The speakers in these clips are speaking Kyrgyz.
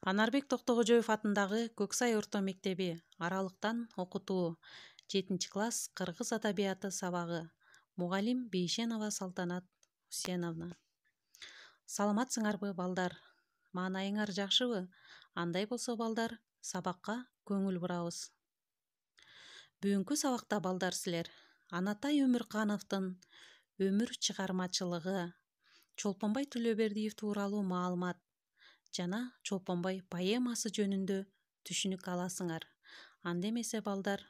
Анарбек Токтогожоев атындагы Көксай орто мектеби аралыктан окутуу 7-класс кыргыз адабияты сабагы. Мугалим Бейшенова Салтанат Усеновна. Саламатсыңарбы балдар? Маанайыңар жакшыбы? Андай болсо балдар, сабакка көңүл бурабыз. Бүгүнкү сабакта балдар силер Анатай Өмүркановдун өмүр чыгармачылыгы, Чолпонбай Төлөбердиев тууралуу маалымат жана Чолпонбай поэмасы жөнүндө түшүнүк аласыңар. Анда эмесе балдар,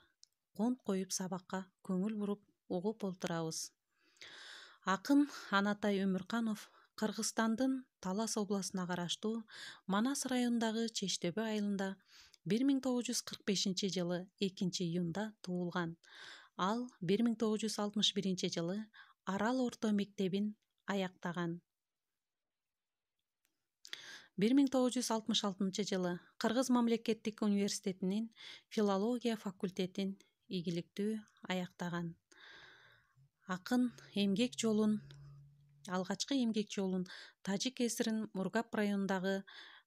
конт коюп сабакка көңүл буруп угуп олтурабыз. Акын Анатай Өмүрканов Кыргызстандын Талас областына караштуу Манас районундагы Чештөбө айылында 1945 жылы 2-июнда туулган. Ал 1961 жылы Арал орто мектебин аяктаган. 1966 жылы Кыргыз мамлекеттик университетинин филология факультетин ийгиликтүү аяктаган. Акын алгачкы эмгек жолун Тажик ССРинин Мургап районундагы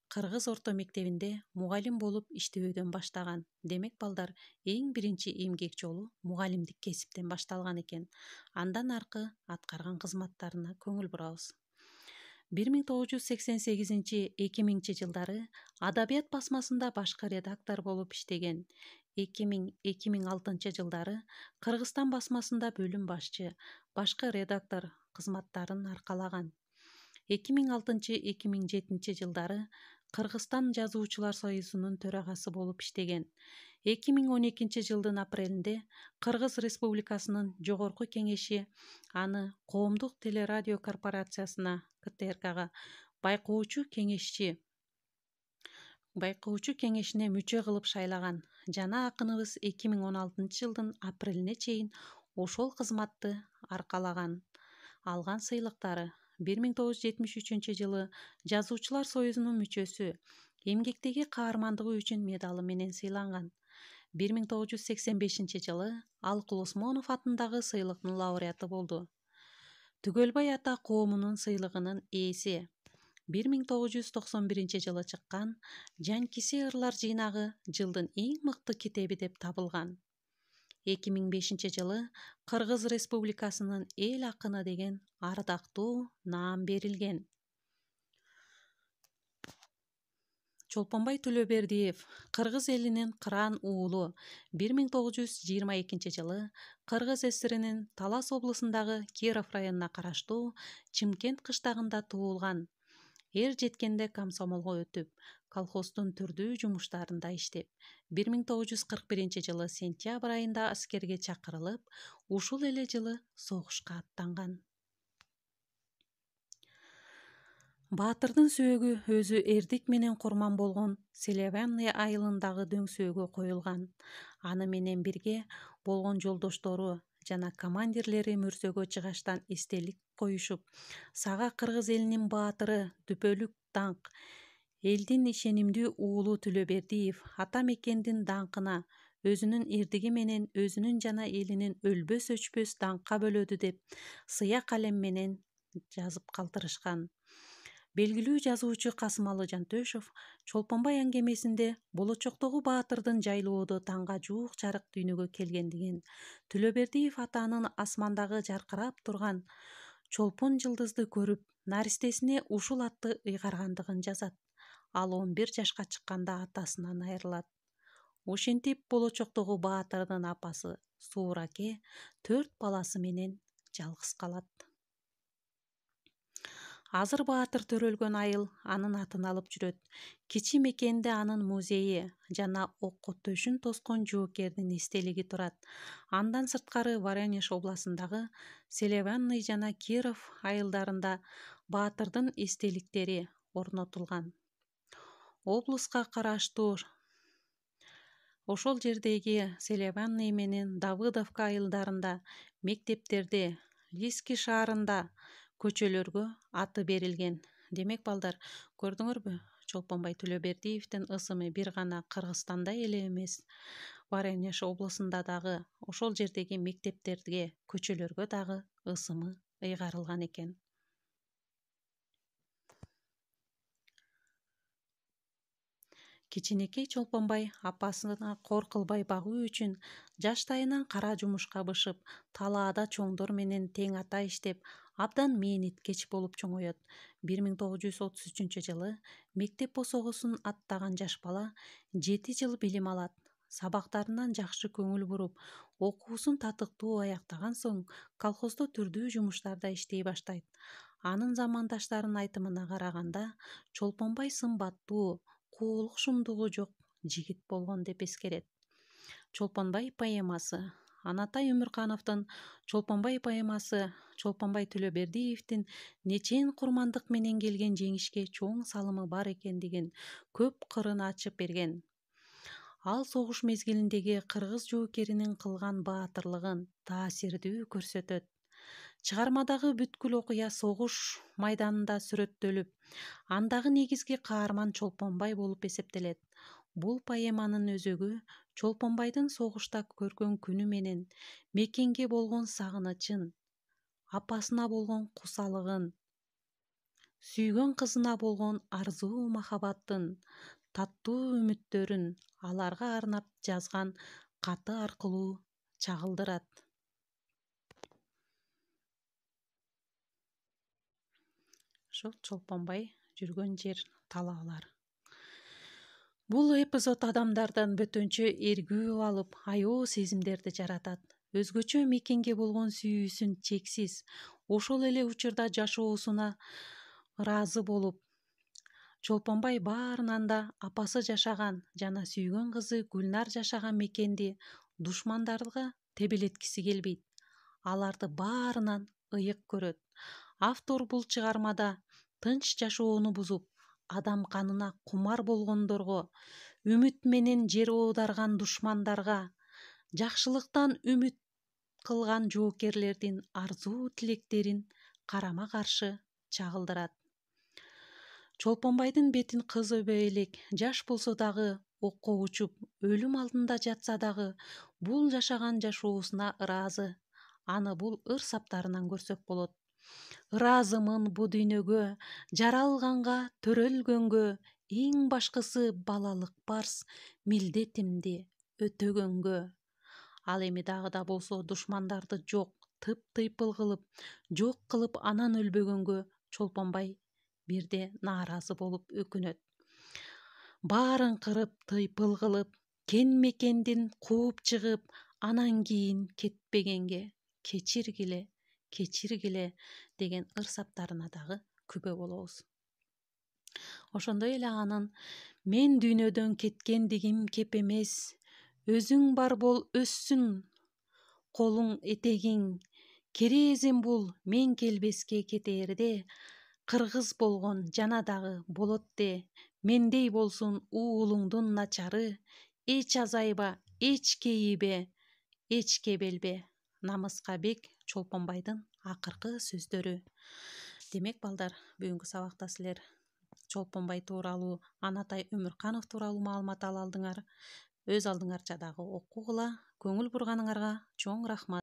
Кыргыз орто мектебинде мугалим болуп иштөөдөн баштаган. Демек балдар, эң биринчи эмгек жолу мугалимдик кесиптен башталган экен. Андан аркы аткарган кызматтарына көңүл бурабыз. 1988-2000 жылдары Адабият басмасында башкы редактор болуп иштеген. 2000-2006 жылдары Кыргызстан басмасында бөлүм башчы, башкы редактор кызматтарын аркалаган. 2006-2007 жылдары Кыргызстан жазуучулар союзунун төрагасы болуп иштеген. 2012 жылдын апрелинде Кыргыз Республикасынын Жогорку кеңеши аны Коомдук телерадио корпорациясына КТРКга байкоочу кеңешине мүчө кылып шайлаган. Жана акыныбыз 2016 жылдын апрелине чейин ошол кызматты аркалаган. Алган сыйлыктары: 1973 жылы Жазуучулар союзунун мүчөсү, эмгектеги каармандыгы үчүн медалы менен сыйланган. 1985 жылы Алкул Осмонов атындагы сыйлыктын лауреаты болду. Түгөлбай ата коомунун сыйлыгынын ээси. 1991 жылы чыккан Жанкиси ырлар жыйнагы жылдын эң мыкты китеби деп табылган. 2005 жылы Кыргыз Республикасынын эл акыны деген ардактуу наам берилген. Чолпонбай Төлөбердиев Кыргыз элинин кыран уулу. 1922 жылы Кыргыз ССРинин Талас облусундагы Киров районуна караштуу Чымкент кыштагында туулган. Эр жеткенде комсомолго өтүп, колхоздун түрдүү жумуштарында иштеп, 1941 жылы сентябрь айында аскерге чакырылып, ушул эле жылы согушка аттанган. Баатырдын сөөгү өзү эрдик менен курман болгон Селебянный айылындагы дөң сөөгө коюлган. Аны менен бирге болгон жолдоштору жана командирлери мөрсөгө чыгаштан эстелик коюшуп, сага Кыргыз элинин баатыры, дүпөлүк даңк, элдин ишенимдүү уулу Төлөбердиев ата мекендин даңкына, өзүнүн эрдиги менен өзүнүн жана элинин өлбөс өчпөс даңкка бөлөдү деп сыя калем менен жазып калтырышкан. Белгилүү жазуучу Касымалы Жантөшов Чолпонбай аңгемесинде болочоктогу баатырдын жайлоодо таңга жуук жарык дүйнөгө келгендигин, Төлөбердиев атанын асмандагы жаркырап турган чолпон жылдызды көрүп, наристесине ушул атты ыйгаргандыгын жазат. Ал 11 жашка чыкканда атасынан айрылат. Ошентип болочоктогу баатырдын апасы Суураке 4 баласы менен жалгыз калат. Азыр баатыр төрөлгөн айыл анын атын алып жүрөт. Кичи мекенде анын музейи жана окко төшүн тоскон жоокердин эстелиги турат. Андан сырткары Воронеж областындагы Селебянный жана Киров айылдарында баатырдын эстеликтери орнотулган. Облуска караштуу ошол жердеги Селебянный менен Давыдовка айылдарында, мектептерде, Лиски шаарында көчөлөргө аты берилген. Демек балдар, көрдүңөрбү? Чолпонбай Төлөбердиевдин ысымы бир гана Кыргызстанда эле эмес, Воронеж облусунда дагы, ошол жердеги мектептерге, көчөлөргө дагы ысымы ыйгарылган экен. Кичинекей Чолпонбай апасына кор кылбай багуу үчүн жаштайынан кара жумушка бышып, талаада чоңдор менен тең ата иштеп, абдан мээнеткеч болуп чоңоет. 1933 жылы мектеп босогосун аттаган жаш бала 7 жыл билим алат. Сабактарынан жакшы көңүл буруп, окуусун татыктуу аяктаган соң колхоздо түрдүү жумуштарда иштей баштайт. Анын замандаштарынын айтымына караганда, Чолпонбай сымбаттуу, куулук шумдугу жок жигит болгон деп эскерет. Чолпонбай поэмасы. Анатай Өмүркановдун Чолпонбай поэмасы Чолпонбай Төлөбердиевдин нечен курмандык менен келген жеңишке чоң салымы бар экендигин көп кырын ачып берген. Ал согуш мезгилиндеги кыргыз жоокеринин кылган баатырлыгын таасирдүү көрсөтөт. Чыгармадагы бүткүл окуя согуш майданында сүрөттөлүп, андагы негизги каарман Чолпонбай болуп эсептелет. Бул поэманын өзөгү Чолпонбайдын согушта көргөн күнү менен мекенге болгон сагынычын, апасына болгон кусалыгын, сүйгөн кызына болгон арзуу махабатын, таттуу үмүттөрүн аларга арнап жазган каты аркылуу чагылдырат. Ошо Чолпонбай жүргөн жер талаалар. Бул эпизод адамдардан бөтөнчө эргүү алып, аябуу сезимдерди жаратат. Өзгөчө мекенге болгон сүйүүсүн чексиз, ошол эле учурда жашоосуна ыраазы болуп, Чолпонбай баарынан да апасы жашаган жана сүйгөн кызы Гүлнар жашаган мекенди душмандарга тебелеткиси келбейт. Аларды баарынан ыйык көрөт. Автор бул чыгармада тынч жашоону бузуп, адам канына кумар болгондорго, үмүт менен жер оодарган душмандарга, жакшылыктан үмүт кылган жоокерлердин арзуу тилектерин карама каршы чагылдырат. Чолпонбайдын бетин кыз өбөй элек, жаш болсо дагы, окко учуп, өлүм алдында жатса дагы, бул жашаган жашоосуна ыраазы. Аны бул ыр саптарынан көрсөк болот. Ыраазымын бу дүйнөгө, жаралганга, төрөлгөнгө, эң башкысы балалык барс милдетимди өтөгөнгө. Ал эми дагы да болсо душмандарды жок, тыйпыл кылып, жок кылып анан өлбөгөнгө Чолпонбай бирде нааразы болуп өкүнөт. Баарын кырып, тыйпыл кылып, кен мекендин кууп чыгып, анан кийин кетпегенге кечиргиле, кечиргиле деген ыр саптарына дагы күбө болобуз. Ошондой эле анын мен дүйнөдөн кеткендигим кеп эмес, өзүң бар бол өссүн колуң этегиң, керезин бул мен келбеске кетээрде, кыргыз болгон жана дагы болот де, мендей болсун уулуңдун начары, эч азайба, эч кейибе, эч кебелбе. Намыска бек Чолпонбайдын акыркы сөздөрү. Демек балдар, бүгүнкү сабакта силер Чолпонбай тууралуу, Анатай Өмүрканов тууралуу маалымат ала алдыңар. Өз алдыңарча дагы окугула. Көңүл бурганыңарга чоң рахмат.